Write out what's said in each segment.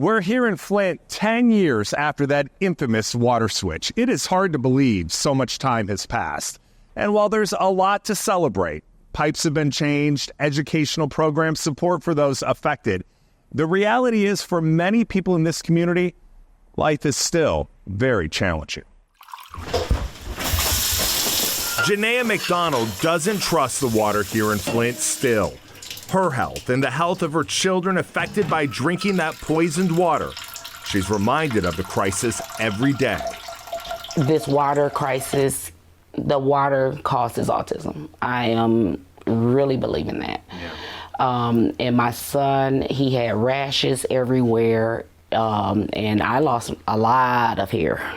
We're here in Flint 10 years after that infamous water switch. It is hard to believe so much time has passed. And while there's a lot to celebrate, pipes have been changed, educational program support for those affected, the reality is for many people in this community, life is still very challenging. Janaea McDonald doesn't trust the water here in Flint still. Her health and the health of her children affected by drinking that poisoned water. She's reminded of the crisis every day. This water crisis, the water causes autism. I am really believing that. Yeah. And my son, he had rashes everywhere, and I lost a lot of hair.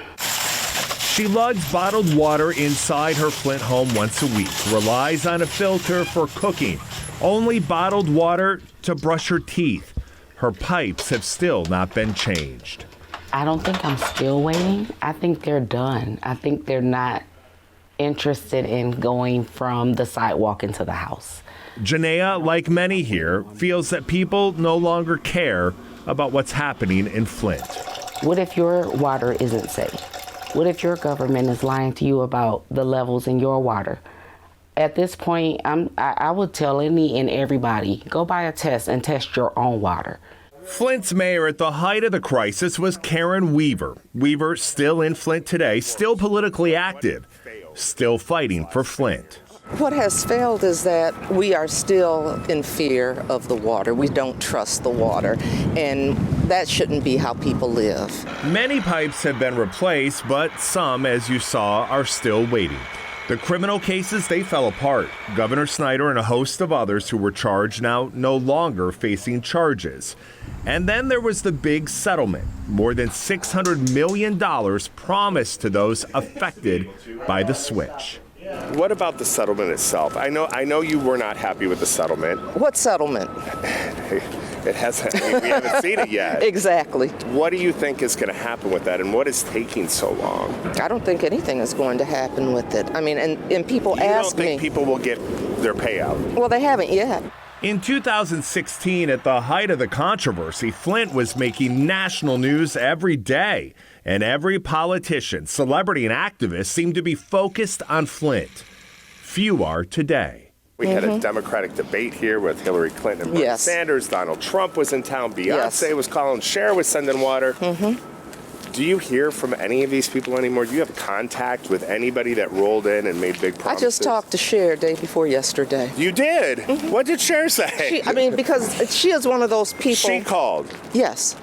She lugs bottled water inside her Flint home once a week, relies on a filter for cooking, only bottled water to brush her teeth. Her pipes have still not been changed. I don't think I'm still waiting. I think they're done. I think they're not interested in going from the sidewalk into the house. Janaea, like many here, feels that people no longer care about what's happening in Flint. What if your water isn't safe? What if your government is lying to you about the levels in your water? At this point, I would tell any and everybody, go buy a test and test your own water. Flint's mayor at the height of the crisis was Karen Weaver. Weaver still in Flint today, still politically active, still fighting for Flint. What has failed is that we are still in fear of the water. We don't trust the water, and that shouldn't be how people live. Many pipes have been replaced, but some, as you saw, are still waiting. The criminal cases, they fell apart. Governor Snyder and a host of others who were charged now no longer facing charges. And then there was the big settlement, more than $600 million promised to those affected by the switch. What about the settlement itself? I know you were not happy with the settlement. What settlement? It hasn't. We haven't seen it yet. Exactly. What do you think is going to happen with that, and what is taking so long? I don't think anything is going to happen with it. I mean, and people you ask don't think me. People will get their payout? Well, they haven't yet. In 2016, at the height of the controversy, Flint was making national news every day. And every politician, celebrity, and activist seemed to be focused on Flint. Few are today. We had a Democratic debate here with Hillary Clinton and Bernie Sanders. Donald Trump was in town. Beyonce was calling. Cher was sending water. Do you hear from any of these people anymore? Do you have contact with anybody that rolled in and made big promises? I just talked to Cher day before yesterday. You did? What did Cher say? Because she is one of those people. She called. Yes.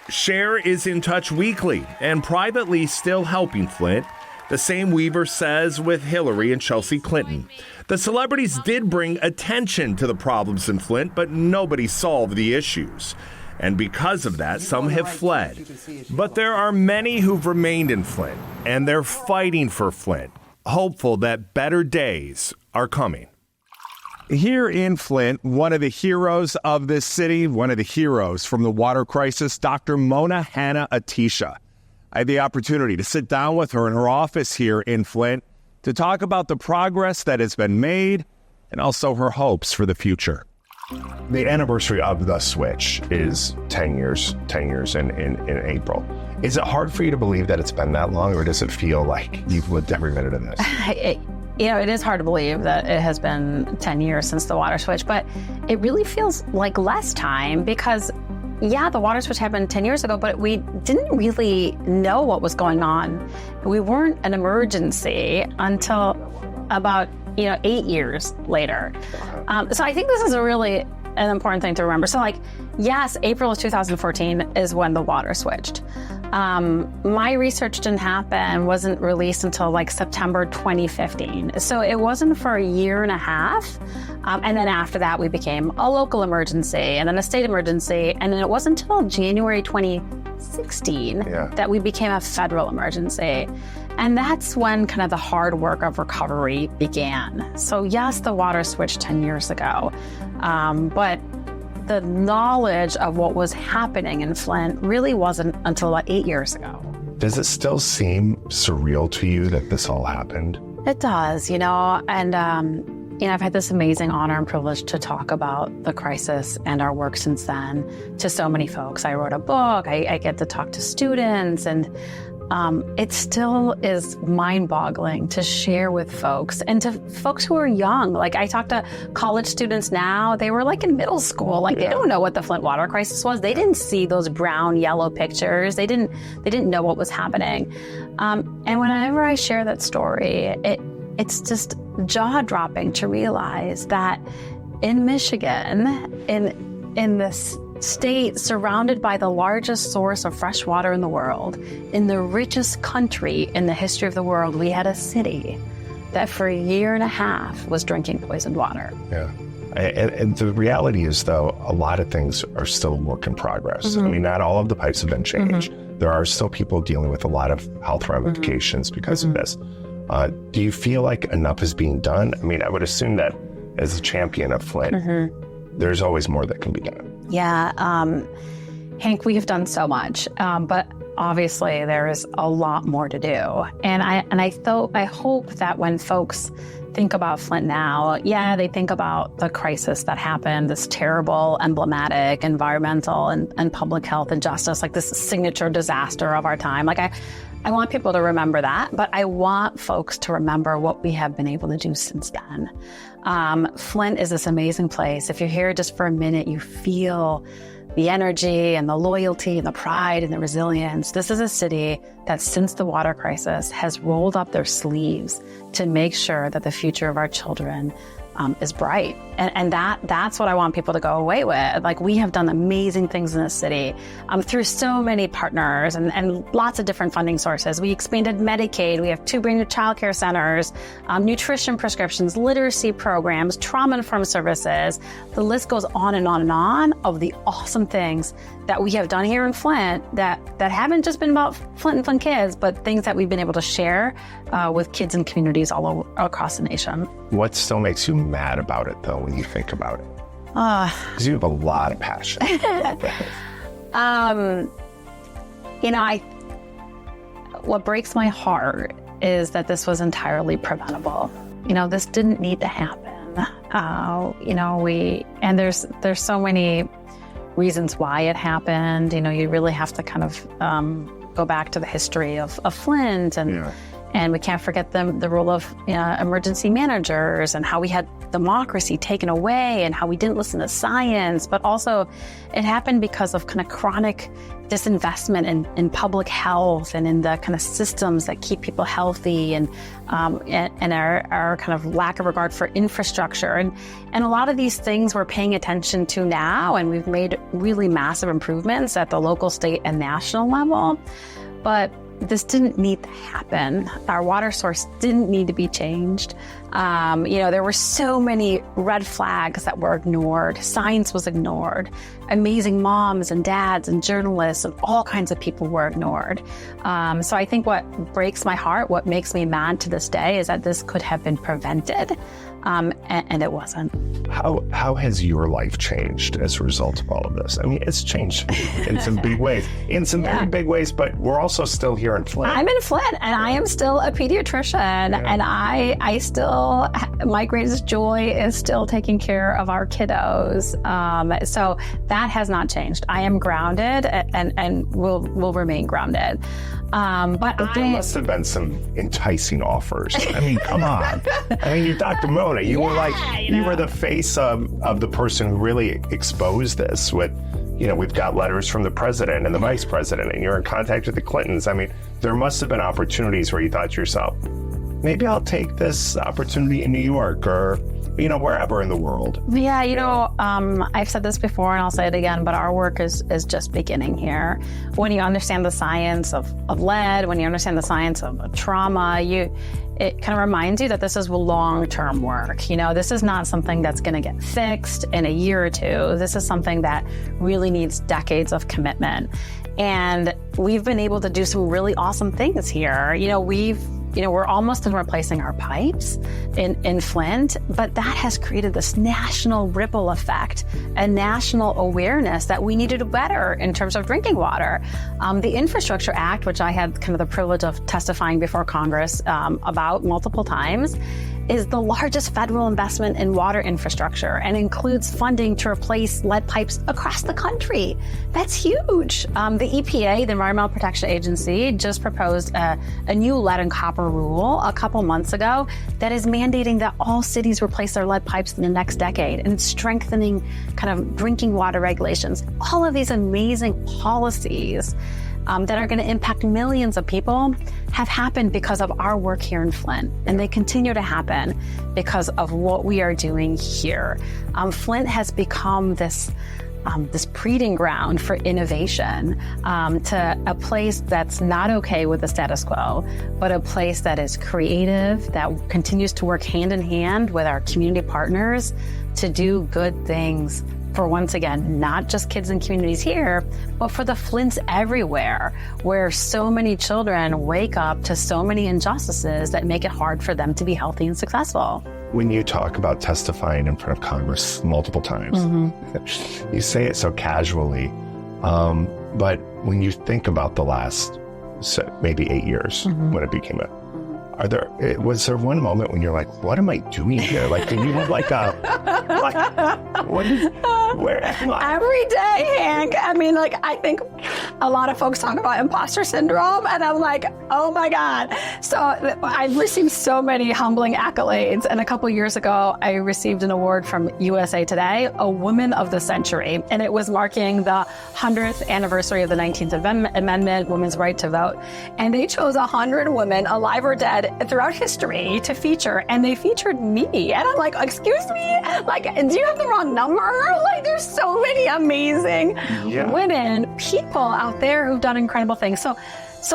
Cher is in touch weekly and privately still helping Flint. The same Weaver says with Hillary and Chelsea Clinton. The celebrities did bring attention to the problems in Flint, but nobody solved the issues. And because of that, some have fled. But there are many who've remained in Flint, and they're fighting for Flint, hopeful that better days are coming. Here in Flint, one of the heroes of this city, one of the heroes from the water crisis, Dr. Mona Hanna-Attisha. I had the opportunity to sit down with her in her office here in Flint to talk about the progress that has been made and also her hopes for the future. The anniversary of the switch is 10 years in April. Is it hard for you to believe that it's been that long, or does it feel like you've lived every minute of this? It is hard to believe that it has been 10 years since the water switch, but it really feels like less time because, the water switch happened 10 years ago, but we didn't really know what was going on. We weren't an emergency until about 8 years later. So I think this is an important thing to remember. So yes, April of 2014 is when the water switched. My research wasn't released until September 2015. So it wasn't for a year and a half. And then after that, we became a local emergency and then a state emergency. And then it wasn't until January 2016 that we became a federal emergency. And that's when kind of the hard work of recovery began. So yes, the water switched 10 years ago, but the knowledge of what was happening in Flint really wasn't until about 8 years ago. Does it still seem surreal to you that this all happened? It does, and I've had this amazing honor and privilege to talk about the crisis and our work since then to so many folks. I wrote a book, I get to talk to students, and it still is mind-boggling to share with folks and to folks who are young. Like, I talk to college students now, they were like in middle school. Like, they don't know what the Flint Water Crisis was. They didn't see those brown, yellow pictures. They didn't know what was happening. And whenever I share that story, it's just jaw-dropping to realize that in Michigan, in this state surrounded by the largest source of fresh water in the world, in the richest country in the history of the world, we had a city that for a year and a half was drinking poisoned water. Yeah. And the reality is, though, a lot of things are still a work in progress. I mean, not all of the pipes have been changed. There are still people dealing with a lot of health ramifications because of this. Do you feel like enough is being done? I mean, I would assume that as a champion of Flint, there's always more that can be done. Yeah, Hank, we have done so much, but obviously there is a lot more to do. And I hope that when folks think about Flint now, they think about the crisis that happened, this terrible, emblematic environmental and public health injustice, like this signature disaster of our time. Like, I want people to remember that, but I want folks to remember what we have been able to do since then. Flint is this amazing place. If you're here just for a minute, you feel the energy and the loyalty and the pride and the resilience. This is a city that since the water crisis has rolled up their sleeves to make sure that the future of our children is bright. And that's what I want people to go away with. Like, we have done amazing things in this city through so many partners and lots of different funding sources. We expanded Medicaid. We have 2 brand new childcare centers, nutrition prescriptions, literacy programs, trauma-informed services. The list goes on and on and on of the awesome things that we have done here in Flint that haven't just been about Flint and Flint kids, but things that we've been able to share with kids and communities all across the nation. What still makes you mad about it, though, when you think about it? Because you have a lot of passion. What breaks my heart is that this was entirely preventable. This didn't need to happen. There's so many reasons why it happened. You really have to kind of go back to the history of Flint and we can't forget the role of emergency managers and how we had democracy taken away and how we didn't listen to science. But also, it happened because of kind of chronic disinvestment in public health and in the kind of systems that keep people healthy and our kind of lack of regard for infrastructure. And a lot of these things we're paying attention to now, and we've made really massive improvements at the local, state, and national level. But this didn't need to happen. Our water source didn't need to be changed. There were so many red flags that were ignored. Science was ignored. Amazing moms and dads and journalists and all kinds of people were ignored. So I think what breaks my heart, what makes me mad to this day, is that this could have been prevented, and it wasn't. How has your life changed as a result of all of this? I mean, it's changed in some big ways, very big ways, but we're also still here in Flint. I'm in Flint, and I am still a pediatrician, and I still, my greatest joy is still taking care of our kiddos. So that has not changed. I am grounded and will remain grounded. But there must have been some enticing offers. I mean, come on. I mean, you're Dr. Mona. You were you were the face of the person who really exposed this with, we've got letters from the president and the vice president, and you're in contact with the Clintons. I mean, there must have been opportunities where you thought to yourself, maybe I'll take this opportunity in New York or, wherever in the world. Yeah, I've said this before and I'll say it again, but our work is just beginning here. When you understand the science of lead, when you understand the science of trauma, it kind of reminds you that this is long-term work. This is not something that's going to get fixed in a year or two. This is something that really needs decades of commitment. And we've been able to do some really awesome things here. We're almost done replacing our pipes in Flint, but that has created this national ripple effect and national awareness that we need to do better in terms of drinking water. The Infrastructure Act, which I had kind of the privilege of testifying before Congress about multiple times, is the largest federal investment in water infrastructure and includes funding to replace lead pipes across the country. That's huge. The EPA, the Environmental Protection Agency, just proposed a new lead and copper rule a couple months ago that is mandating that all cities replace their lead pipes in the next decade, and it's strengthening kind of drinking water regulations. All of these amazing policies that are going to impact millions of people have happened because of our work here in Flint, and they continue to happen because of what we are doing here. Flint has become this breeding ground for innovation, to a place that's not okay with the status quo, but a place that is creative, that continues to work hand in hand with our community partners to do good things for, once again, not just kids and communities here, but for the Flints everywhere, where so many children wake up to so many injustices that make it hard for them to be healthy and successful. When you talk about testifying in front of Congress multiple times, you say it so casually, but when you think about the last maybe 8 years when it became was there one moment when you're like, what am I doing here? Like, did you have like where am I? Every day, Hank. I mean, like, I think a lot of folks talk about imposter syndrome, and I'm like, oh my God. So I've received so many humbling accolades, and a couple years ago, I received an award from USA Today, a Woman of the Century, and it was marking the 100th anniversary of the 19th Amendment, women's right to vote, and they chose 100 women, alive or dead, throughout history to feature, and they featured me. And I'm like, excuse me? Like, do you have the wrong number? Like, there's so many amazing women, people out there who've done incredible things. So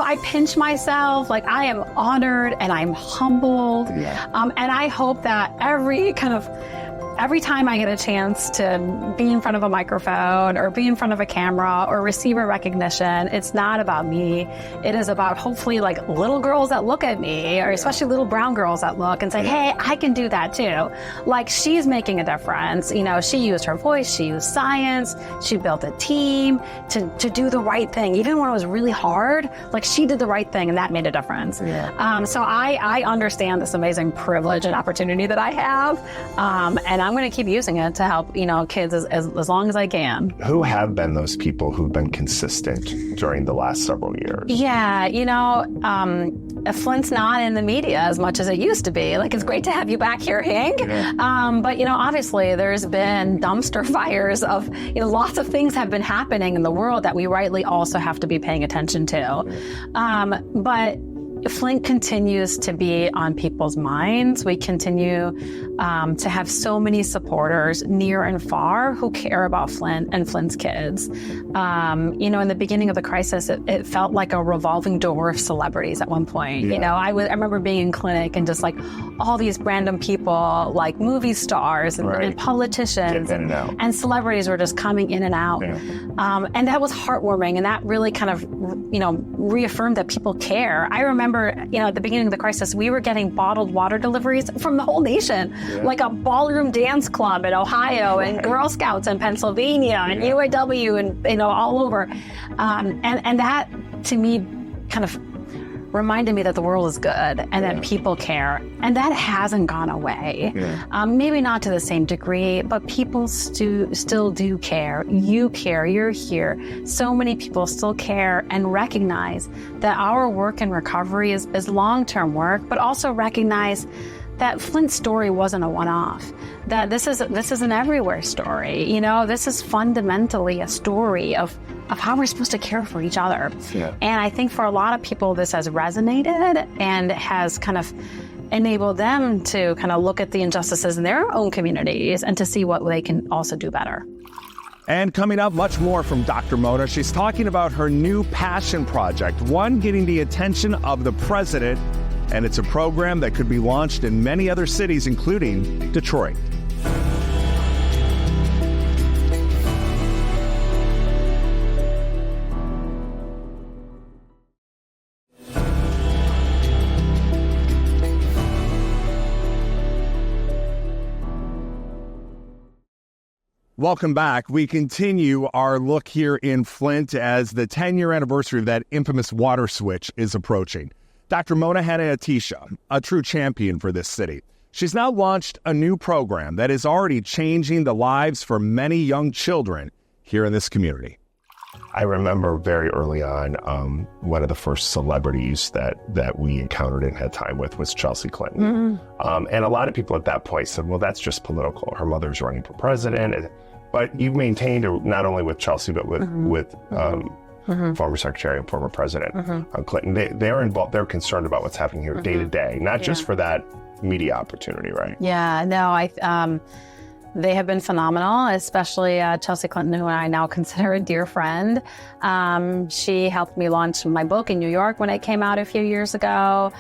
I pinch myself, like, I am honored and I'm humbled. And I hope that every time I get a chance to be in front of a microphone or be in front of a camera or receive a recognition, it's not about me. It is about hopefully like little girls that look at me, or especially little brown girls that look and say, hey, I can do that too. Like, she's making a difference. You know, she used her voice, she used science, she built a team to do the right thing. Even when it was really hard, like, she did the right thing, and that made a difference. So I understand this amazing privilege and opportunity that I have. And I'm going to keep using it to help, kids as long as I can. Who have been those people who've been consistent during the last several years? Yeah, Flint's not in the media as much as it used to be. Like, it's great to have you back here, Hank. But, obviously there's been dumpster fires of, lots of things have been happening in the world that we rightly also have to be paying attention to. But Flint continues to be on people's minds. We continue to have so many supporters near and far who care about Flint and Flint's kids. In the beginning of the crisis, it felt like a revolving door of celebrities at one point. I remember being in clinic and just like all these random people, like movie stars and politicians and celebrities were just coming in and out. And that was heartwarming, and that really kind of, reaffirmed that people care. I remember, at the beginning of the crisis, we were getting bottled water deliveries from the whole nation, like a ballroom dance club in Ohio and Girl Scouts in Pennsylvania and UAW and, all over. And that, to me, kind of reminded me that the world is good and that people care. And that hasn't gone away. Maybe not to the same degree, but people still do care. You care, you're here. So many people still care and recognize that our work in recovery is long-term work, but also recognize that Flint's story wasn't a one-off, that this is an everywhere story. This is fundamentally a story of how we're supposed to care for each other. And I think for a lot of people, this has resonated and has kind of enabled them to kind of look at the injustices in their own communities and to see what they can also do better. And coming up, much more from Dr. Mona. She's talking about her new passion project, one getting the attention of the president, and it's a program that could be launched in many other cities, including Detroit. Welcome back. We continue our look here in Flint as the 10-year anniversary of that infamous water switch is approaching. Dr. Mona Hanna-Attisha, a true champion for this city. She's now launched a new program that is already changing the lives for many young children here in this community. I remember very early on, one of the first celebrities that we encountered and had time with was Chelsea Clinton. And a lot of people at that point said, well, that's just political. Her mother's running for president. But you've maintained, not only with Chelsea, but with former Secretary and former President Clinton. They're involved. They're concerned about what's happening here day to day, not just for that media opportunity, right? Yeah, no, they have been phenomenal, especially Chelsea Clinton, who I now consider a dear friend. She helped me launch my book in New York when it came out a few years ago.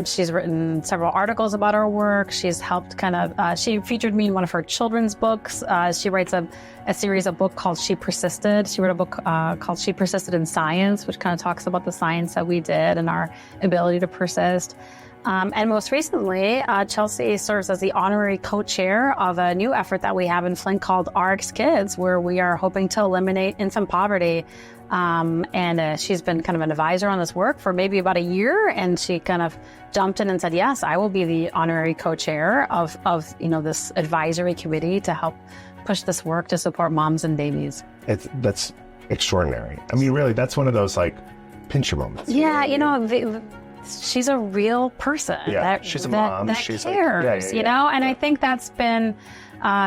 She's written several articles about her work. She's helped she featured me in one of her children's books. She writes a series of books called She Persisted. She wrote a book called She Persisted in Science, which kind of talks about the science that we did and our ability to persist. And most recently, Chelsea serves as the honorary co-chair of a new effort that we have in Flint called RX Kids, where we are hoping to eliminate infant poverty. And she's been kind of an advisor on this work for maybe about a year, and she kind of jumped in and said, yes, I will be the honorary co-chair of this advisory committee to help push this work to support moms and babies. That's extraordinary. I mean, really, that's one of those pincher moments. Yeah, she's a real person. Yeah, she's a mom. That she's cares, and I think that's been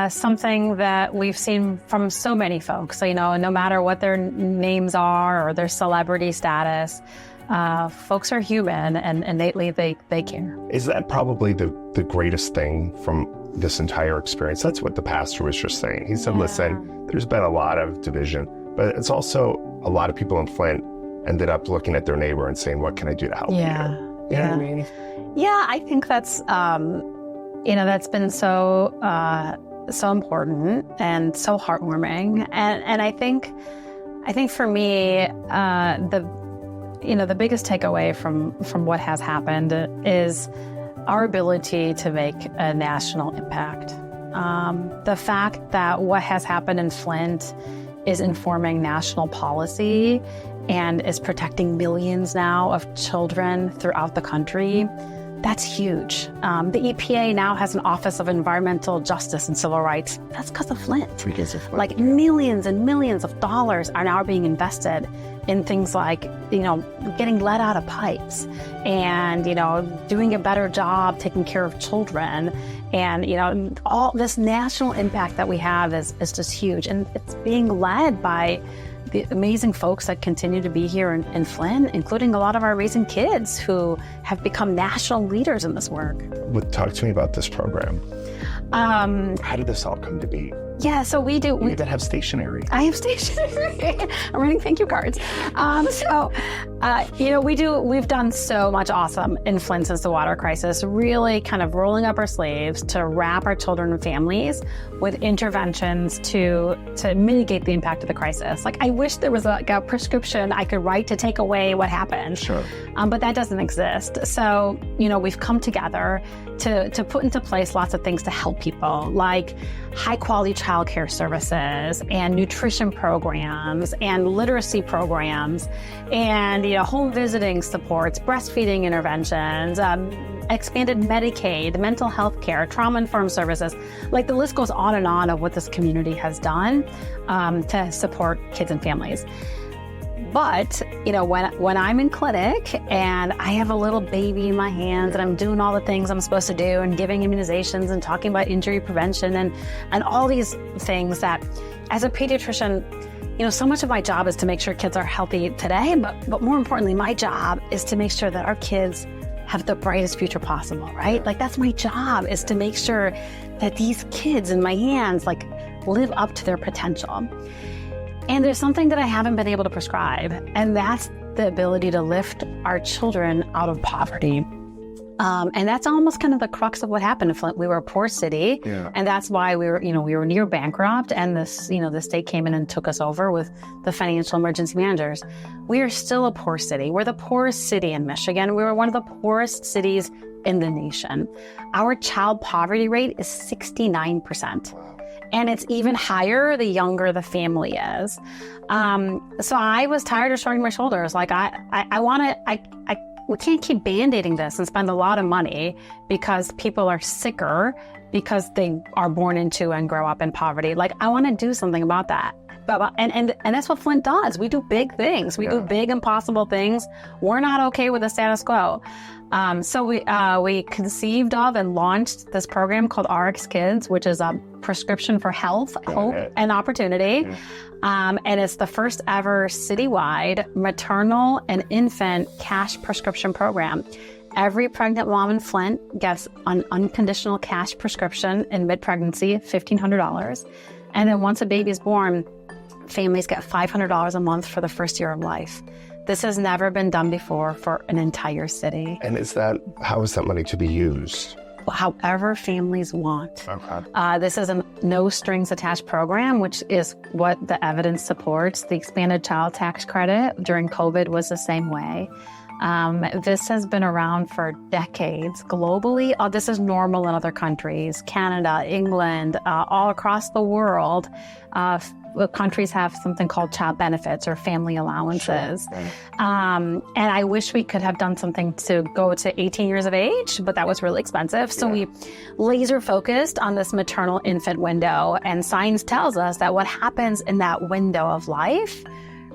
something that we've seen from so many folks. No matter what their names are or their celebrity status, folks are human, and innately they care. Is that probably the greatest thing from this entire experience? That's what the pastor was just saying. He said, listen, there's been a lot of division, but it's also a lot of people in Flint ended up looking at their neighbor and saying, what can I do to help you? You know what I mean? Yeah, I think that's, that's been so important and so heartwarming. And I think for me, the biggest takeaway from what has happened is our ability to make a national impact. The fact that what has happened in Flint is informing national policy and is protecting millions now of children throughout the country, that's huge. The EPA now has an Office of Environmental Justice and Civil Rights. That's because of Flint. Millions and millions of dollars are now being invested in things like, getting lead out of pipes and, doing a better job taking care of children. And, all this national impact that we have is just huge. And it's being led by the amazing folks that continue to be here in Flint, including a lot of our raising kids who have become national leaders in this work. Talk to me about this program. How did this all come to be? Yeah, so we do. You even have stationery. I have stationery. I'm writing thank you cards. We've done so much awesome in Flint since the water crisis, really kind of rolling up our sleeves to wrap our children and families with interventions to mitigate the impact of the crisis. I wish there was a prescription I could write to take away what happened. Sure. But that doesn't exist. So, we've come together to put into place lots of things to help people, like high quality childcare services and nutrition programs and literacy programs and home visiting supports, breastfeeding interventions, expanded Medicaid, mental health care, trauma-informed services. The list goes on and on of what this community has done to support kids and families. But, when I'm in clinic and I have a little baby in my hands and I'm doing all the things I'm supposed to do and giving immunizations and talking about injury prevention and all these things that, as a pediatrician, so much of my job is to make sure kids are healthy today, but more importantly, my job is to make sure that our kids have the brightest future possible, right? That's my job, is to make sure that these kids in my hands, live up to their potential. And there's something that I haven't been able to prescribe, and that's the ability to lift our children out of poverty. And that's almost kind of the crux of what happened in Flint. We were a poor city, and that's why we were near bankrupt, and the state came in and took us over with the financial emergency managers. We are still a poor city. We're the poorest city in Michigan. We were one of the poorest cities in the nation. Our child poverty rate is 69%. And it's even higher the younger the family is. So I was tired of shrugging my shoulders. I we can't keep band-aiding this and spend a lot of money because people are sicker because they are born into and grow up in poverty. Like, I want to do something about that. And that's what Flint does. We do big things. We do big, impossible things. We're not okay with the status quo. So we conceived of and launched this program called RX Kids, which is a prescription for health, hope, and opportunity. And it's the first ever citywide maternal and infant cash prescription program. Every pregnant mom in Flint gets an unconditional cash prescription in mid-pregnancy, $1,500. And then once a baby's born, families get $500 a month for the first year of life. This has never been done before for an entire city. And how is that money to be used? However families want. Okay. This is a no strings attached program, which is what the evidence supports. The expanded child tax credit during COVID was the same way. This has been around for decades globally. This is normal in other countries, Canada, England, all across the world. Countries have something called child benefits or family allowances. Sure. And I wish we could have done something to go to 18 years of age, but that was really expensive. So we laser focused on this maternal infant window. And science tells us that what happens in that window of life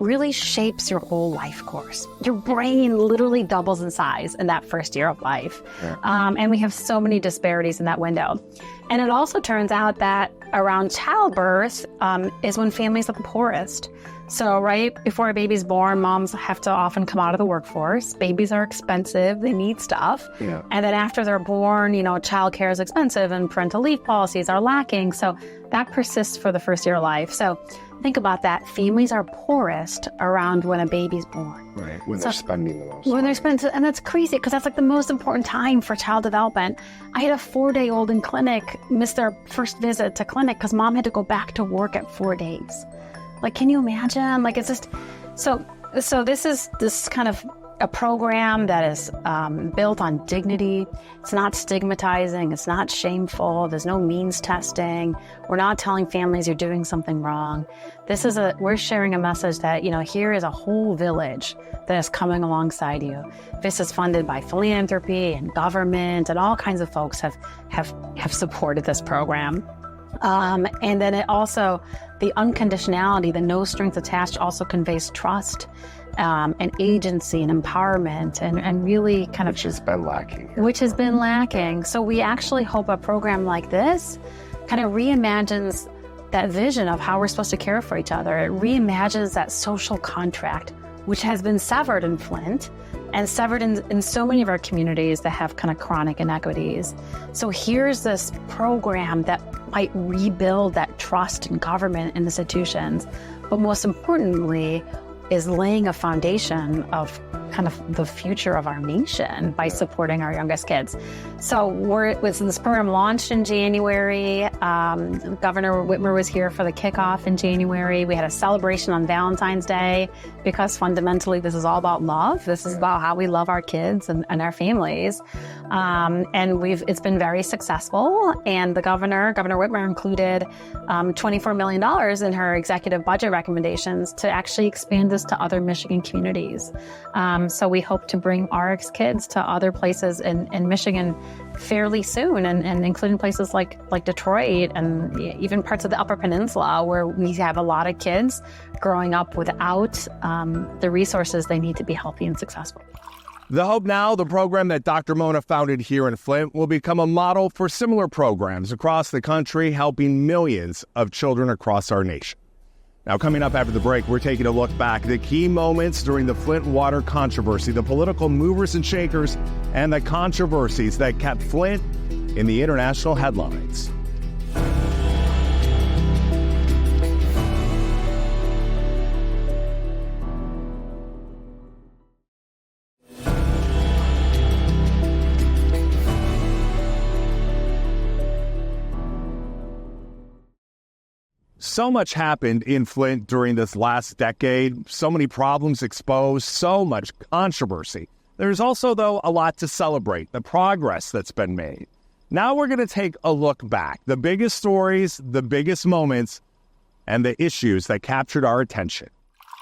really shapes your whole life course. Your brain literally doubles in size in that first year of life. And we have so many disparities in that window. And it also turns out that around childbirth is when families are the poorest. So right before a baby's born, moms have to often come out of the workforce. Babies are expensive. They need stuff. And then after they're born, childcare is expensive and parental leave policies are lacking. So that persists for the first year of life. So think about that. Families are poorest around when a baby's born. Right, when they're spending the most. When they're spending, and that's crazy because that's like the most important time for child development. I had a 4-day-old in clinic miss their first visit to clinic because mom had to go back to work at 4 days. Like, can you imagine? Like, it's just, so this is kind of a program that is built on dignity. It's not stigmatizing. It's not shameful. There's no means testing. We're not telling families you're doing something wrong. We're sharing a message that, here is a whole village that is coming alongside you. This is funded by philanthropy and government, and all kinds of folks have supported this program. And then it also, the unconditionality, the no strings attached also conveys trust and agency and empowerment and really kind of... Which has been lacking here. Which has been lacking. So we actually hope a program like this kind of reimagines that vision of how we're supposed to care for each other. It reimagines that social contract, which has been severed in Flint and severed in so many of our communities that have kind of chronic inequities. So here's this program that might rebuild that trust in government and institutions, but most importantly, is laying a foundation of kind of the future of our nation by supporting our youngest kids. So this program launched in January. Governor Whitmer was here for the kickoff in January. We had a celebration on Valentine's Day because fundamentally this is all about love. This is about how we love our kids and our families. And it's been very successful. And Governor Whitmer included $24 million in her executive budget recommendations to actually expand this to other Michigan communities. So we hope to bring RX Kids to other places in Michigan fairly soon, and including places like Detroit and even parts of the Upper Peninsula where we have a lot of kids growing up without the resources they need to be healthy and successful. The Hope Now, the program that Dr. Mona founded here in Flint, will become a model for similar programs across the country, helping millions of children across our nation. Now, coming up after the break, we're taking a look back at the key moments during the Flint water controversy, the political movers and shakers, and the controversies that kept Flint in the international headlines. So much happened in Flint during this last decade, so many problems exposed, so much controversy. There's also, though, a lot to celebrate, the progress that's been made. Now we're going to take a look back, the biggest stories, the biggest moments, and the issues that captured our attention.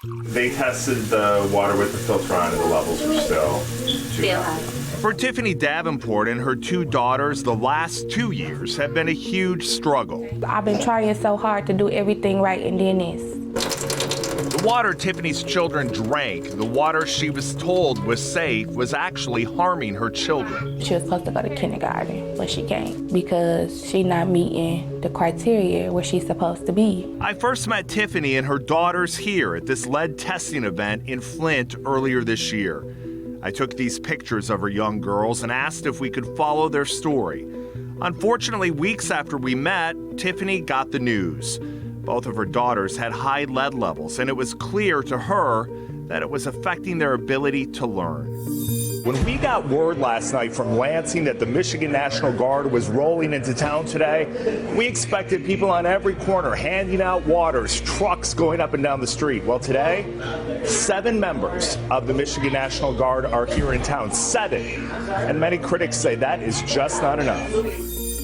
They tested the water with the filter on, and the levels were still high. For Tiffany Davenport and her 2 daughters, the last 2 years have been a huge struggle. I've been trying so hard to do everything right, and then this. The water Tiffany's children drank, the water she was told was safe, was actually harming her children. She was supposed to go to kindergarten, but she can't because she's not meeting the criteria where she's supposed to be. I first met Tiffany and her daughters here at this lead testing event in Flint earlier this year. I took these pictures of her young girls and asked if we could follow their story. Unfortunately, weeks after we met, Tiffany got the news. Both of her daughters had high lead levels, and it was clear to her that it was affecting their ability to learn. When we got word last night from Lansing that the Michigan National Guard was rolling into town today, we expected people on every corner handing out waters, trucks going up and down the street. Well, today, 7 members of the Michigan National Guard are here in town. 7. And many critics say that is just not enough.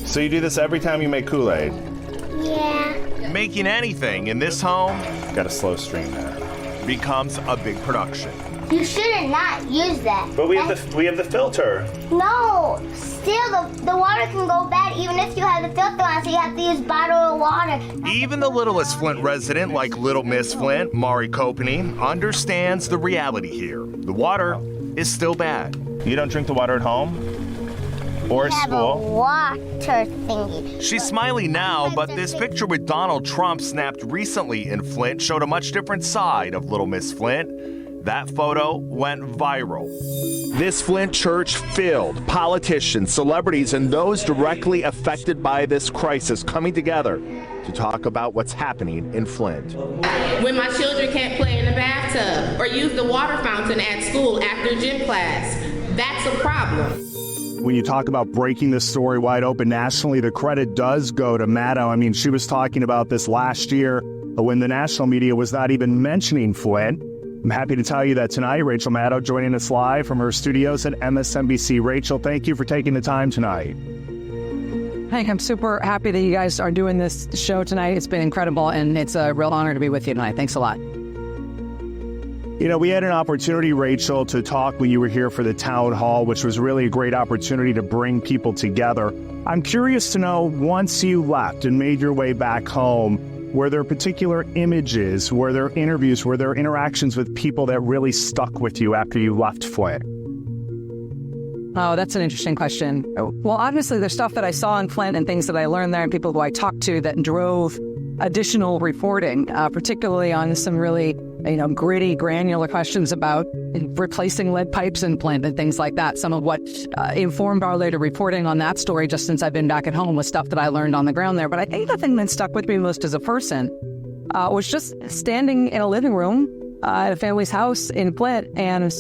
So you do this every time you make Kool-Aid? Yeah. Making anything in this home Got a slow stream there. becomes a big production. You should not use that. But we have the filter. No. Still, the water can go bad even if you have the filter on, so you have to use bottled water. Even the littlest Flint resident, like Little Miss Flint, Mari Kopany, understands the reality here. The water is still bad. You don't drink the water at home? Or at We have a school? water thingy. She's smiling now, but this picture with Donald Trump snapped recently in Flint showed a much different side of Little Miss Flint. That photo went viral. This Flint church filled, politicians, celebrities, and those directly affected by this crisis coming together to talk about what's happening in Flint. When my children can't play in the bathtub or use the water fountain at school after gym class, that's a problem. When you talk about breaking this story wide open nationally, the credit does go to Maddow. I mean, she was talking about this last year when the national media was not even mentioning Flint. I'm happy to tell you that tonight, Rachel Maddow joining us live from her studios at MSNBC. Rachel, thank you for taking the time tonight. Hank, I'm super happy that you guys are doing this show tonight. It's been incredible, and it's a real honor to be with you tonight. Thanks a lot. You know, we had an opportunity, Rachel, to talk when you were here for the town hall, which was really a great opportunity to bring people together. I'm curious to know, once you left and made your way back home, were there particular images, were there interviews, were there interactions with people that really stuck with you after you left Flint? Oh, that's an interesting question. Well, obviously, there's stuff that I saw in Flint and things that I learned there and people who I talked to that drove additional reporting, particularly on some really, gritty, granular questions about replacing lead pipes in Flint and things like that. Some of what informed our later reporting on that story, just since I've been back at home, was stuff that I learned on the ground there. But I think the thing that stuck with me most as a person was just standing in a living room at a family's house in Flint and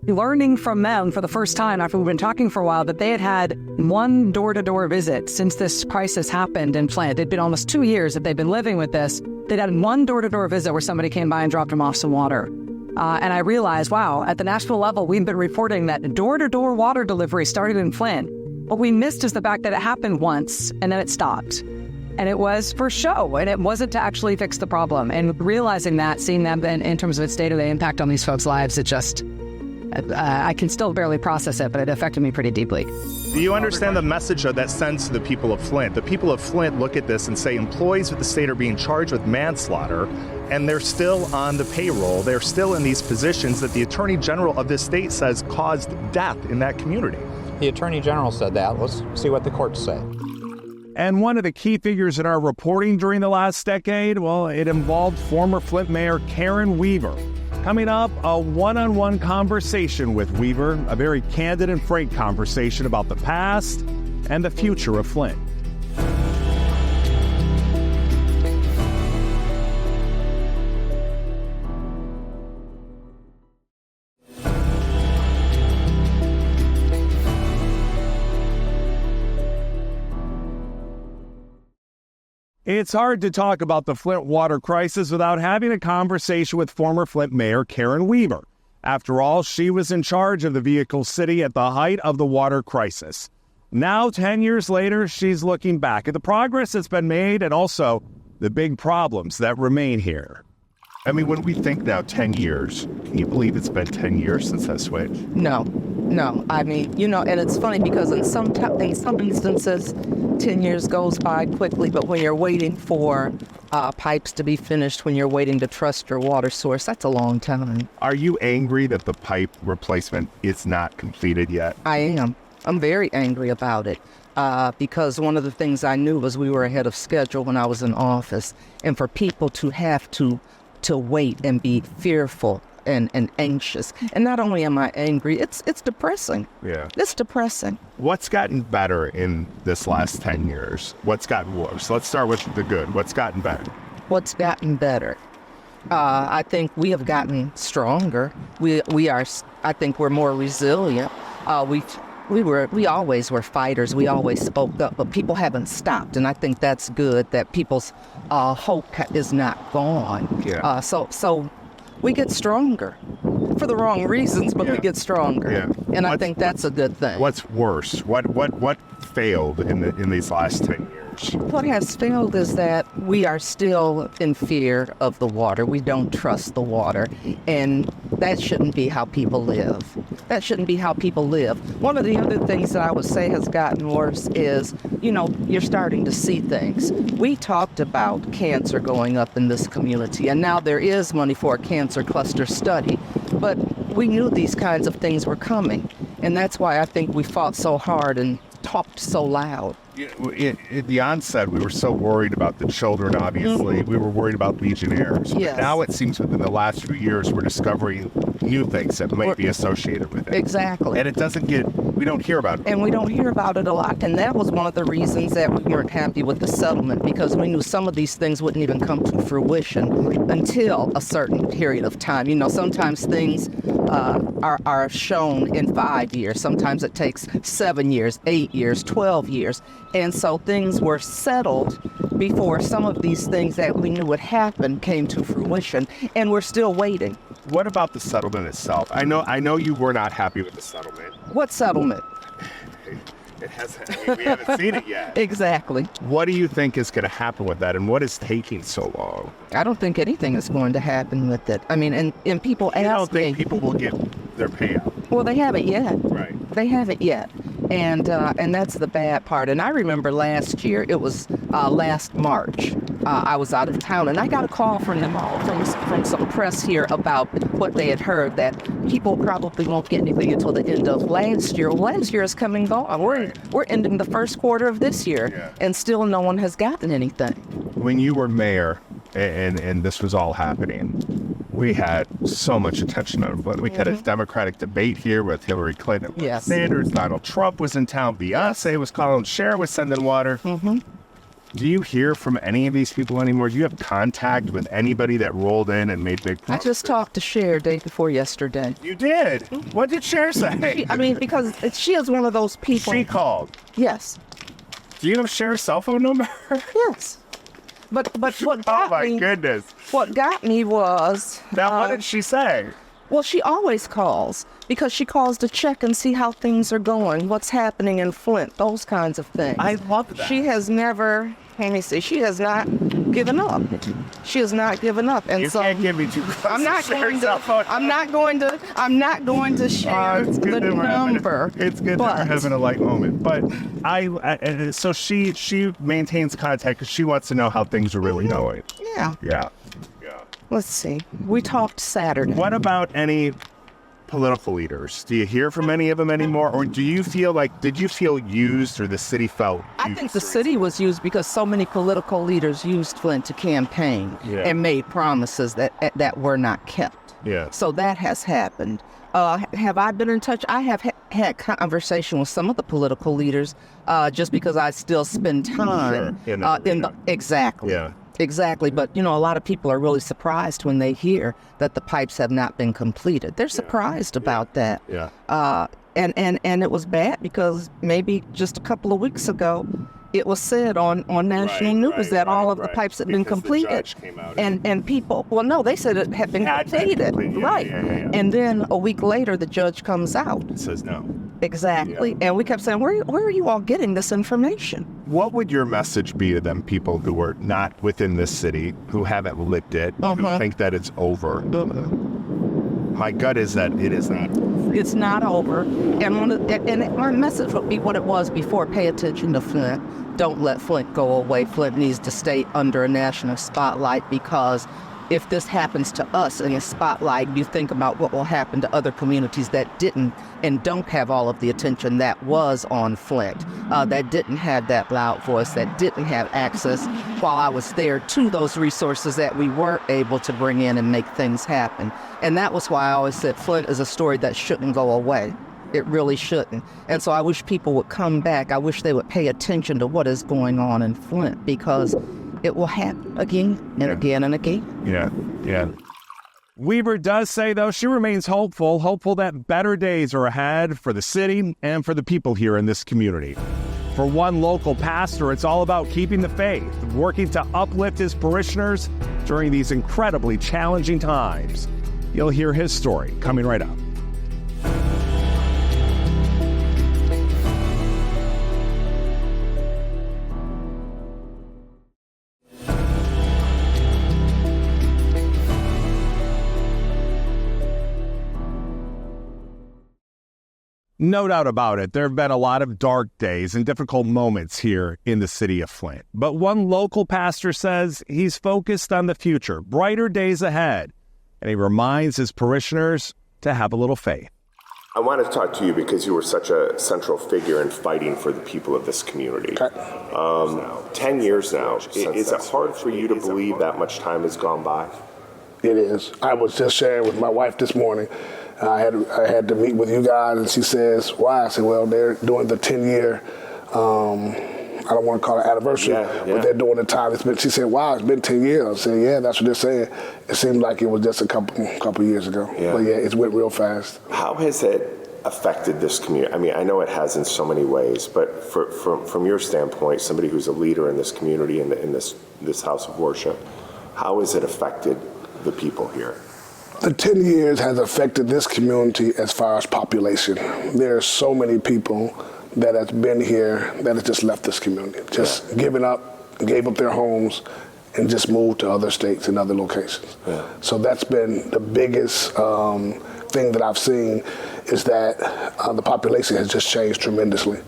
learning from them for the first time after we've been talking for a while that they had had one door-to-door visit since this crisis happened in Flint. It'd been almost 2 years that they've been living with this. They'd had one door-to-door visit where somebody came by and dropped them off some water. And I realized, wow, at the national level, we've been reporting that door-to-door water delivery started in Flint. What we missed is the fact that it happened once and then it stopped. And it was for show, and it wasn't to actually fix the problem. And realizing that, seeing that in terms of its day-to-day impact on these folks' lives, it just... I can still barely process it, but it affected me pretty deeply. Do you understand the message that sends to the people of Flint? The people of Flint look at this and say employees with the state are being charged with manslaughter, and they're still on the payroll. They're still in these positions that the Attorney General of this state says caused death in that community. The Attorney General said that. Let's see what the courts say. And one of the key figures in our reporting during the last decade, well, it involved former Flint Mayor Karen Weaver. Coming up, a one-on-one conversation with Weaver, a very candid and frank conversation about the past and the future of Flint. It's hard to talk about the Flint water crisis without having a conversation with former Flint Mayor Karen Weaver. After all, she was in charge of the Vehicle City at the height of the water crisis. Now, 10 years later, she's looking back at the progress that's been made and also the big problems that remain here. I mean, when we think now 10 years, can you believe it's been 10 years since that switch? No. I mean, and it's funny because in some instances, 10 years goes by quickly, but when you're waiting for pipes to be finished, when you're waiting to trust your water source, that's a long time. Are you angry that the pipe replacement is not completed yet? I am. I'm very angry about it because one of the things I knew was we were ahead of schedule when I was in office, and for people to have to wait and be fearful and anxious. And not only am I angry, it's depressing. Yeah. It's depressing. What's gotten better in this last 10 years? What's gotten worse? Let's start with the good. What's gotten better? What's gotten better? I think we have gotten stronger. We are. I think we're more resilient. We always were fighters. We always spoke up, but people haven't stopped, and I think that's good. That people's hope is not gone. Yeah. So we get stronger for the wrong reasons, but we get stronger. Yeah. And I think that's a good thing. What's worse? What failed in these last 10 years? What has failed is that we are still in fear of the water. We don't trust the water, and that shouldn't be how people live. That shouldn't be how people live. One of the other things that I would say has gotten worse is, you're starting to see things. We talked about cancer going up in this community, and now there is money for a cancer cluster study, but we knew these kinds of things were coming, and that's why I think we fought so hard and talked so loud. At the onset, we were so worried about the children, obviously. Mm-hmm. We were worried about Legionnaires. Yes. But now it seems within the last few years, we're discovering new things that might be associated with it. Exactly. And we don't hear about it. And we don't hear about it a lot. And that was one of the reasons that we weren't happy with the settlement, because we knew some of these things wouldn't even come to fruition until a certain period of time. Sometimes things are shown in 5 years. Sometimes it takes 7 years, 8 years, 12 years. And so things were settled before some of these things that we knew would happen came to fruition, and we're still waiting. What about the settlement itself? I know you were not happy with the settlement. What settlement? It hasn't. We haven't seen it yet. Exactly. What do you think is going to happen with that, and what is taking so long? I don't think anything is going to happen with it. I mean, and people ask me. I don't think people will get their payout. Well, they haven't yet. Right. They haven't yet. And that's the bad part. And I remember last year, it was last March, I was out of town, and I got a call from them all, from some press here about what they had heard, that people probably won't get anything until the end of last year. Well, last year is coming on. We're ending the first quarter of this year, and still no one has gotten anything. When you were mayor and this was all happening, we had so much attention on it. We had a Democratic debate here with Hillary Clinton, yes. Sanders, Donald Trump was in town, Beyonce was calling, Cher was sending water. Mm-hmm. Do you hear from any of these people anymore? Do you have contact with anybody that rolled in and made big promises? I just talked to Cher day before yesterday. You did? What did Cher say? Because she is one of those people. She called? Yes. Do you have Cher's cell phone number? Yes. But what got me... Oh my goodness. What got me was... Now, what did she say? Well, she always calls, because she calls to check and see how things are going, what's happening in Flint, those kinds of things. I love that. She has never, she has not given up. She has not given up. And you can't give me too close. I'm not going to share the number. It's good that we're having a light moment. But so she maintains contact because she wants to know how things are really going. Yeah. Yeah. Let's see. We talked Saturday. What about any political leaders? Do you hear from any of them anymore? Or did you feel used, or the city felt used? I think the city was used because so many political leaders used Flint to campaign and made promises that were not kept. Yeah. So that has happened. Have I been in touch? I have had conversation with some of the political leaders just because I still spend time exactly. Yeah. Exactly, but a lot of people are really surprised when they hear that the pipes have not been completed. They're surprised about that. Yeah. And it was bad because maybe just a couple of weeks ago, it was said on national news that all of the pipes had been completed. And people, they said it had been completed. Right. Yeah. And then a week later, the judge comes out. It says no. Exactly. And we kept saying, where are you all getting this information? What would your message be to them people who are not within this city, who haven't lived it, who think that it's over? My gut is that it is not. It's not over. And our message would be what it was before. Pay attention to Flint. Don't let Flint go away. Flint needs to stay under a national spotlight, because if this happens to us in a spotlight, you think about what will happen to other communities that didn't and don't have all of the attention that was on Flint, that didn't have that loud voice, that didn't have access while I was there to those resources that we were able to bring in and make things happen. And that was why I always said Flint is a story that shouldn't go away. It really shouldn't. And so I wish people would come back. I wish they would pay attention to what is going on in Flint, because it will happen again and again and again. Yeah. Weaver does say, though, she remains hopeful that better days are ahead for the city and for the people here in this community. For one local pastor, it's all about keeping the faith, working to uplift his parishioners during these incredibly challenging times. You'll hear his story coming right up. No doubt about it, there have been a lot of dark days and difficult moments here in the city of Flint. But one local pastor says he's focused on the future, brighter days ahead, and he reminds his parishioners to have a little faith. I wanted to talk to you because you were such a central figure in fighting for the people of this community. 10 years now. Is it hard for you to believe that much time has gone by? It is. I was just sharing with my wife this morning. I had to meet with you guys, and she says, why? I said, well, they're doing the 10-year, I don't want to call it anniversary, but they're doing the time. She said, wow, it's been 10 years. I said, yeah, that's what they're saying. It seemed like it was just a couple years ago. But yeah, it went real fast. How has it affected this community? I mean, I know it has in so many ways, but from your standpoint, somebody who's a leader in this community, in this house of worship, how has it affected the people here? The 10 years has affected this community as far as population. There are so many people that have been here that have just left this community, just gave up their homes, and just moved to other states and other locations. So that's been the biggest thing that I've seen, is that the population has just changed tremendously.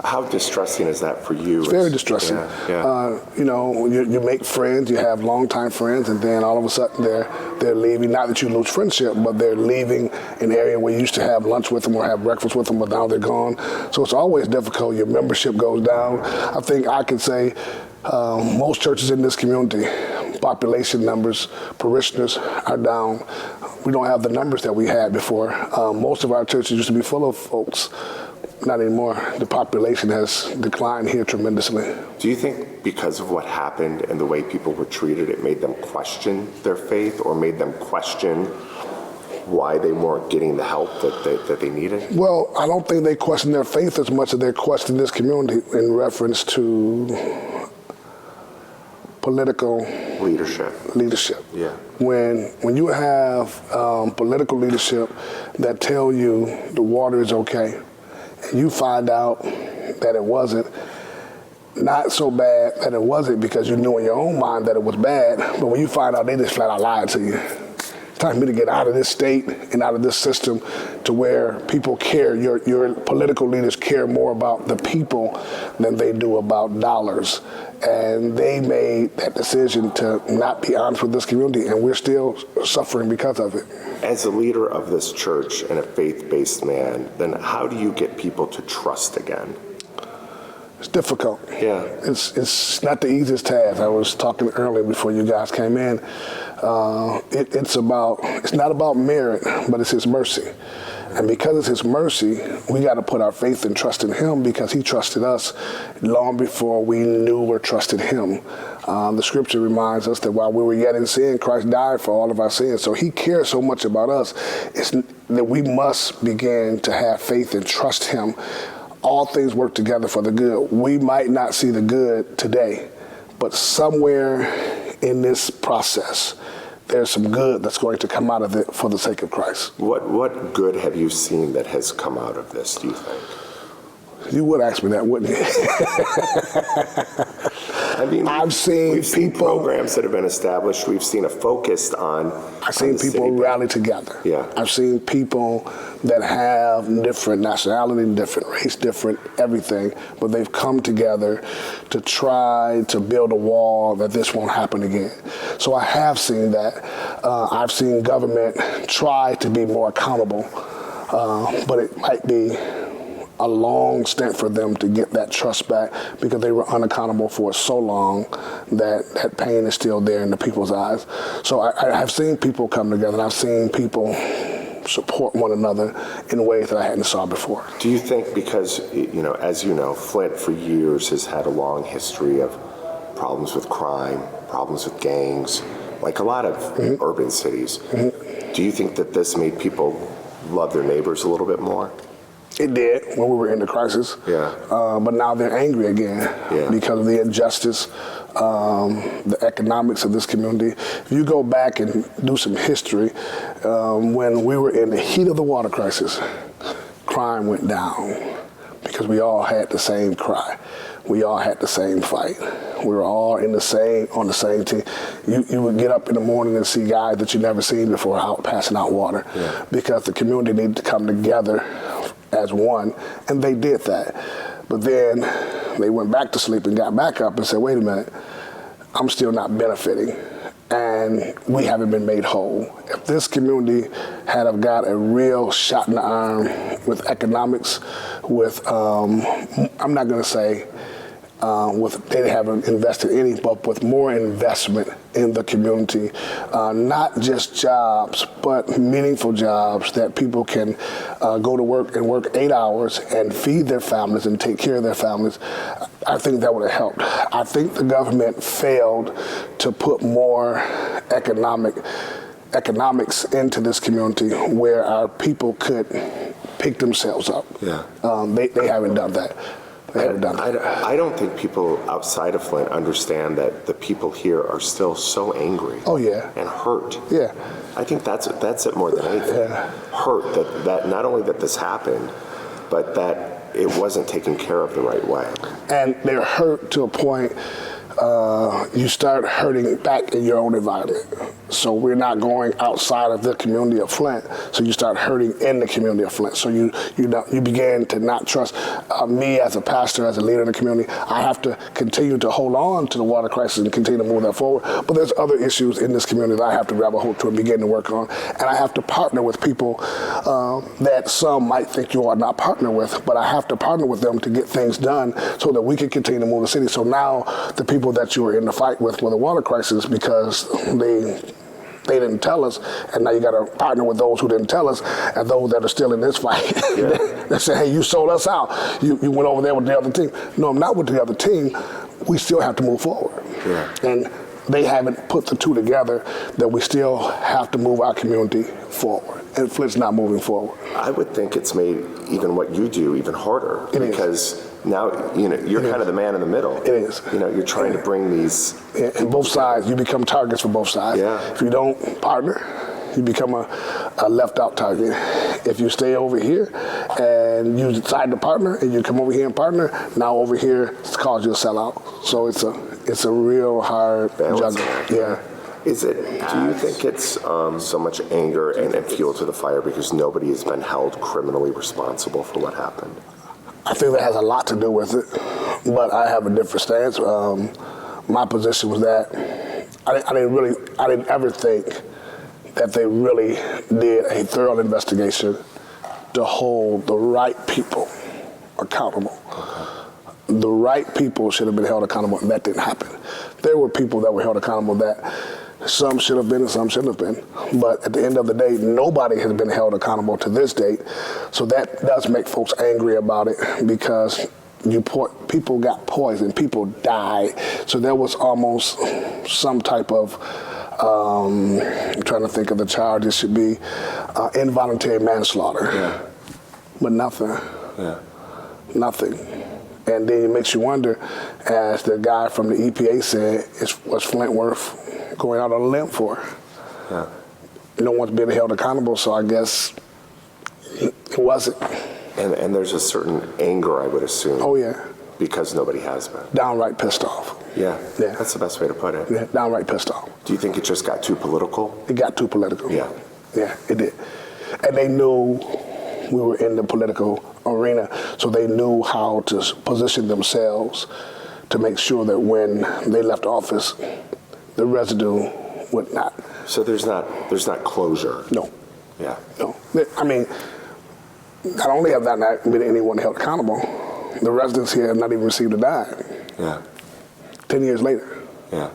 How distressing is that for you? It's very distressing. You know, you make friends, you have longtime friends, and then all of a sudden they're leaving. Not that you lose friendship, but they're leaving an area where you used to have lunch with them or have breakfast with them, but now they're gone. So it's always difficult. Your membership goes down. I think I could say most churches in this community, population numbers, parishioners are down. We don't have the numbers that we had before. Most of our churches used to be full of folks. Not anymore. The population has declined here tremendously. Do you think because of what happened and the way people were treated, it made them question their faith, or made them question why they weren't getting the help that they needed? Well, I don't think they question their faith as much as they question this community in reference to political leadership. Yeah. When you have political leadership that tell you the water is okay, and you find out that it wasn't, not so bad that it wasn't because you knew in your own mind that it was bad, but when you find out they just flat out lied to you. It's time for me to get out of this state and out of this system to where people care. Your political leaders care more about the people than they do about dollars. And they made that decision to not be honest with this community, and we're still suffering because of it. As a leader of this church and a faith-based man, then how do you get people to trust again? It's difficult. Yeah. It's not the easiest task. I was talking earlier before you guys came in. It's not about merit, but it's His mercy. And because it's His mercy, we got to put our faith and trust in Him, because He trusted us long before we knew or trusted Him. The scripture reminds us that while we were yet in sin, Christ died for all of our sins. So He cares so much about us. It's that we must begin to have faith and trust Him. All things work together for the good. We might not see the good today, but somewhere in this process, there's some good that's going to come out of it for the sake of Christ. What good have you seen that has come out of this, do you think? You would ask me that, wouldn't you? I mean, I've seen people, programs that have been established. We've seen a focus on. I've seen people rally together. Yeah. I've seen people that have different nationality, different race, different everything, but they've come together to try to build a wall that this won't happen again. So I have seen that. I've seen government try to be more accountable, but it might be a long stint for them to get that trust back because they were unaccountable for so long that that pain is still there in the people's eyes. So I have seen people come together, and I've seen people support one another in ways that I hadn't saw before. Do you think because, as you know, Flint for years has had a long history of problems with crime, problems with gangs, like a lot of urban cities. Do you think that this made people love their neighbors a little bit more? It did when we were in the crisis. Yeah. But now they're angry again because of the injustice, the economics of this community. If you go back and do some history, when we were in the heat of the water crisis, crime went down because we all had the same cry. We all had the same fight. We were all on the same team. You would get up in the morning and see guys that you never seen before out passing out water because the community needed to come together as one, and they did that. But then they went back to sleep and got back up and said, wait a minute, I'm still not benefiting, and we haven't been made whole. If this community had have got a real shot in the arm with economics, with, I'm not gonna say, they haven't invested any, but with more investment in the community, not just jobs, but meaningful jobs that people can go to work and work 8 hours and feed their families and take care of their families. I think that would have helped. I think the government failed to put more economics into this community where our people could pick themselves up. Yeah. They haven't done that. I don't think people outside of Flint understand that the people here are still so angry. Oh yeah. And hurt. Yeah. I think that's it more than anything. Yeah. Hurt that not only that this happened, but that it wasn't taken care of the right way. And they're hurt to a point you start hurting back in your own environment. So we're not going outside of the community of Flint. So you start hurting in the community of Flint. So you begin to not trust me as a pastor, as a leader in the community. I have to continue to hold on to the water crisis and continue to move that forward. But there's other issues in this community that I have to grab a hold to and begin to work on. And I have to partner with people that some might think you ought not partner with, but I have to partner with them to get things done so that we can continue to move the city. So now the people that you were in the fight with the water crisis because they didn't tell us, and now you got to partner with those who didn't tell us and those that are still in this fight. They say, hey, you sold us out. You went over there with the other team. No, I'm not with the other team. We still have to move forward. Yeah. And they haven't put the two together that we still have to move our community forward. And Flint's not moving forward. I would think it's made even what you do even harder because now you're kind of the man in the middle. It is. You're trying to bring these. And both sides, you become targets for both sides. Yeah. If you don't partner, you become a left out target. If you stay over here and you decide to partner and you come over here and partner, now over here it's called you a sellout. So it's a real hard juggle. Yeah. Is it? Do you think it's so much anger and fuel to the fire because nobody has been held criminally responsible for what happened? I think that has a lot to do with it, but I have a different stance. My position was that I didn't ever think that they really did a thorough investigation to hold the right people accountable. The right people should have been held accountable, and that didn't happen. There were people that were held accountable that some should have been and some shouldn't have been. But at the end of the day, nobody has been held accountable to this date. So that does make folks angry about it because people got poisoned, people died. So there was almost some type of, I'm trying to think of the charge, it should be involuntary manslaughter. Yeah. But nothing. Yeah. Nothing. And then it makes you wonder, as the guy from the EPA said, was Flint worth going out on a limb for? No one's been held accountable, so I guess it wasn't. And there's a certain anger, I would assume. Oh, yeah. Because nobody has been. Downright pissed off. Yeah, that's the best way to put it. Yeah, downright pissed off. Do you think it just got too political? It got too political. Yeah. Yeah, it did. And they knew we were in the political arena, so they knew how to position themselves to make sure that when they left office, the residue would not. So there's not closure. No. Yeah. No. I mean, not only have not been anyone held accountable, the residents here have not even received a dime. Yeah. 10 years later. Yeah.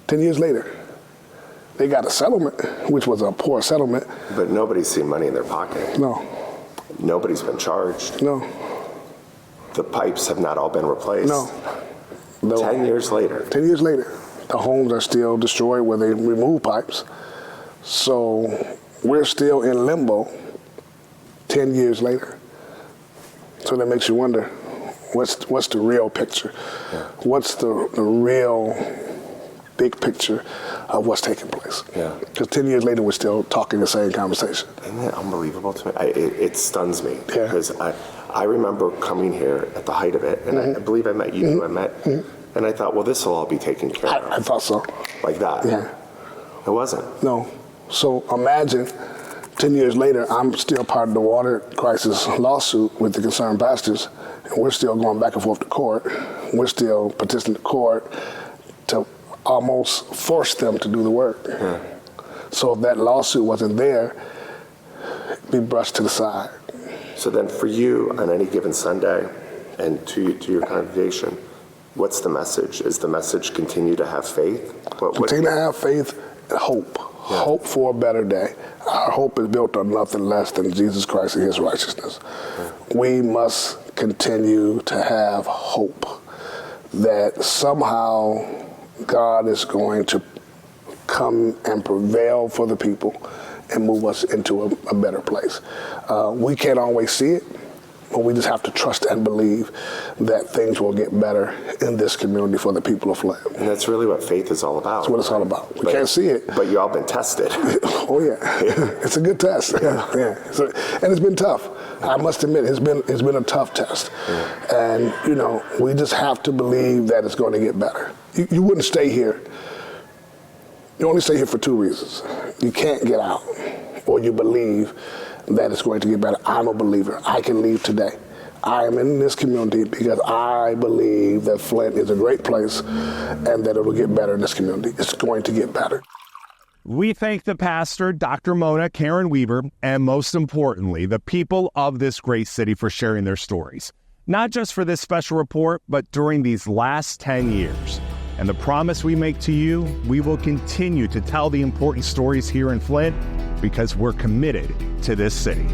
10 years later. They got a settlement, which was a poor settlement. But nobody's seen money in their pocket. No. Nobody's been charged. No. The pipes have not all been replaced. No. 10 years later. 10 years later. The homes are still destroyed where they remove pipes. So we're still in limbo 10 years later. So that makes you wonder, what's the real picture? Yeah. What's the real big picture of what's taking place? Yeah. Because 10 years later, we're still talking the same conversation. Isn't that unbelievable to me? It stuns me. Yeah. Because I remember coming here at the height of it, and I believe I met you, and I thought, well, this will all be taken care of. I thought so. Like that. Yeah. It wasn't. No. So imagine 10 years later, I'm still part of the water crisis lawsuit with the concerned pastors, and we're still going back and forth to court. We're still petitioning the court to almost force them to do the work. Yeah. So if that lawsuit wasn't there, it'd be brushed to the side. So then for you, on any given Sunday, and to your congregation, what's the message? Is the message continue to have faith? Continue to have faith and hope. Yeah. Hope for a better day. Our hope is built on nothing less than Jesus Christ and his righteousness. Yeah. We must continue to have hope that somehow God is going to come and prevail for the people and move us into a better place. We can't always see it, but we just have to trust and believe that things will get better in this community for the people of Flint. And that's really what faith is all about. That's what it's all about. We can't see it. But you all been tested. Oh, yeah. It's a good test. Yeah. So, and it's been tough. I must admit, it's been a tough test. Yeah. And, we just have to believe that it's going to get better. You wouldn't stay here. You only stay here for two reasons. You can't get out, or you believe that it's going to get better. I'm a believer. I can leave today. I am in this community because I believe that Flint is a great place and that it will get better in this community. It's going to get better. We thank the pastor, Dr. Mona Karen Weaver, and most importantly, the people of this great city for sharing their stories. Not just for this special report, but during these last 10 years. And the promise we make to you, we will continue to tell the important stories here in Flint because we're committed to this city.